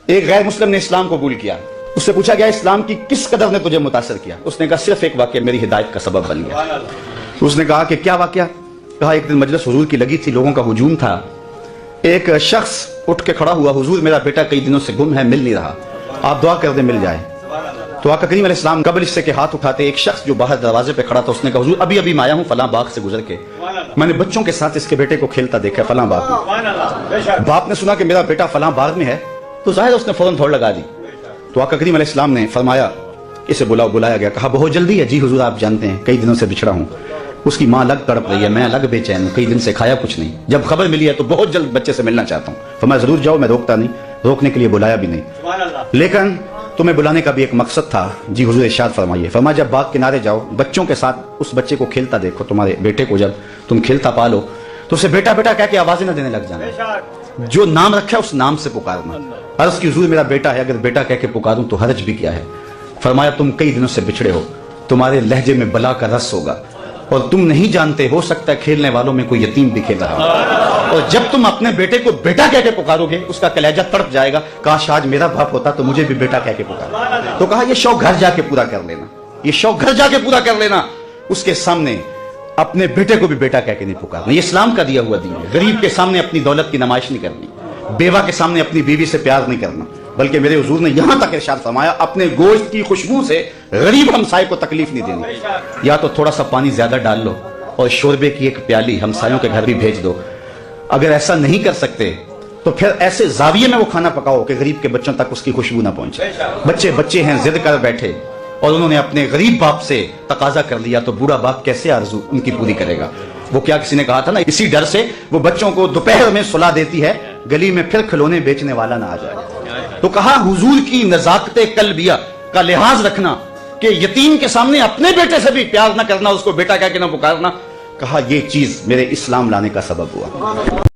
ایک غیر مسلم نے اسلام قبول کیا. اس سے پوچھا گیا اسلام کی کس قدر نے تجھے متاثر کیا؟ اس نے کہا صرف ایک واقعہ میری ہدایت کا سبب بن گیا. اس نے کہا کہ کیا واقعہ؟ کہا ایک دن مجلس حضور کی لگی تھی، لوگوں کا ہجوم تھا. ایک شخص اٹھ کے کھڑا ہوا، حضور میرا بیٹا کئی دنوں سے گم ہے، مل نہیں رہا، آپ دعا کر دیں مل جائے. تو آقا کریم علیہ السلام قبل اس سے کہ ہاتھ اٹھاتے ایک شخص جو باہر دروازے پہ کھڑا تھا اس نے کہا حضور ابھی میں آیا ہوں فلاں باغ سے گزر کے، میں نے بچوں کے ساتھ اس کے بیٹے کو کھیلتا دیکھا فلاں باغ میں. باپ نے سنا کہ میرا بیٹا فلاں باغ میں ہے تو ظاہر اس نے فوراً دوڑ لگا دی. تو آقا کریم علیہ السلام نے فرمایا اسے بلایا گیا. کہا بہت جلدی ہے؟ جی حضور آپ جانتے ہیں کئی دنوں سے بچھڑا ہوں، اس کی ماں الگ تڑپ رہی ہے، میں الگ بے چین ہوں، کئی دن سے کھایا کچھ نہیں، جب خبر ملی ہے تو بہت جلد بچے سے ملنا چاہتا ہوں. فرمایا ضرور جاؤ، میں روکتا نہیں، روکنے کے لیے بلایا بھی نہیں، لیکن تمہیں بلانے کا بھی ایک مقصد تھا. جی حضور ارشاد فرمائیے. فرمایا جب باغ کنارے جاؤ بچوں کے ساتھ اس بچے کو کھیلتا دیکھو، تمہارے بیٹے کو جب تم کھیلتا پالو تو اسے بیٹا بیٹا کہہ کے آوازیں نہ دینے لگ جانا، جو نام رکھا ہے اس نام سے پکارنا. عرض کی حضور میرا بیٹا ہے، اگر بیٹا کہہ کے پکاروں تو حرج بھی کیا ہے؟ فرمایا تم کئی دنوں سے بچھڑے ہو، تمہارے لہجے میں بلا کا رس ہوگا اور تم نہیں جانتے، ہو سکتا ہے کھیلنے والوں میں کوئی یتیم بھی کھیل رہا ہو، اور جب تم اپنے بیٹے کو بیٹا کہہ کے پکارو گے اس کا کلیجہ تڑپ جائے گا، کاش آج میرا باپ ہوتا تو مجھے بھی بیٹا کہہ کے پکارا. تو کہا یہ شوق گھر جا کے پورا کر لینا، یہ شوق گھر جا کے پورا کر لینا، اس کے سامنے اپنے بیٹے کو بھی بیٹا کہہ کے نہیں پکارنا. یہ اسلام کا دیا ہوا دین ہے. غریب کے سامنے اپنی دولت کی نمائش نہیں کرنی، بیوہ کے سامنے اپنی بیوی سے پیار نہیں کرنا، بلکہ میرے حضور نے یہاں تک ارشاد فرمایا اپنے گوشت کی خوشبو سے غریب ہمسائے کو تکلیف نہیں دینی. یا تو تھوڑا سا پانی زیادہ ڈال لو اور شوربے کی ایک پیالی ہمسایوں کے گھر بھی بھیج دو. اگر ایسا نہیں کر سکتے تو پھر ایسے زاویے میں وہ کھانا پکاؤ کہ غریب کے بچوں تک اس کی خوشبو نہ پہنچے. بچے ہیں ضد کر بیٹھے اور انہوں نے اپنے غریب باپ سے تقاضا کر لیا تو بوڑھا باپ کیسے آرزو ان کی پوری کرے گا؟ وہ کیا کسی نے کہا تھا نا، اسی ڈر سے وہ بچوں کو دوپہر میں سلا دیتی ہے گلی میں پھر کھلونے بیچنے والا نہ آ جائے. تو کہا حضور کی نزاکت قلبیہ کا لحاظ رکھنا کہ یتیم کے سامنے اپنے بیٹے سے بھی پیار نہ کرنا، اس کو بیٹا کہہ کے نہ پکارنا. کہا یہ چیز میرے اسلام لانے کا سبب ہوا.